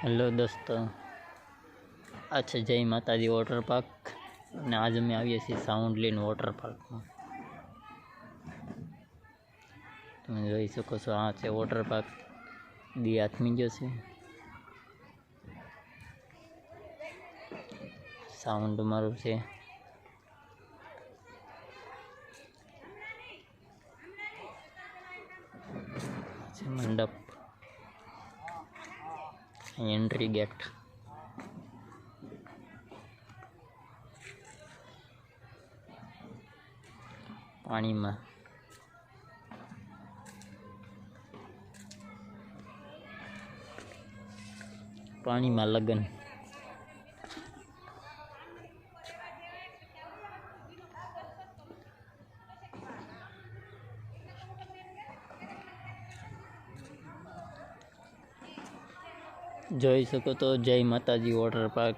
Hello દોસ્તો, આ છે જય માતાજી વોટર પાર્ક અને આજે અમે આવીએ છીએ સાઉન્ડલીન વોટર પાર્કમાં. તમે જોઈ શકો છો, આ છે વોટર પાર્ક. દી આથમી ગયો છે. સાઉન્ડ મારું છે. મંડપ, એન્ટ્રી ગેટ. પાણીમાં લગન. જોઈ શકો તો જય માતાજી વોટર પાર્ક.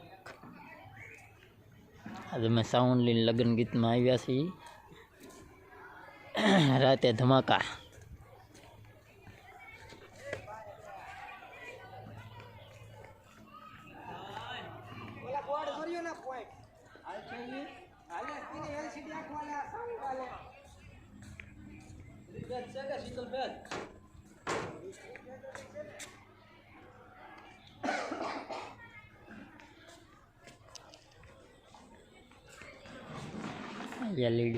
આજે અમે સાઉન્ડલીન લગ્ન ગીતમાં આવ્યા છીએ. રાતે ધમાકા. LED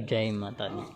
જય માતાજી.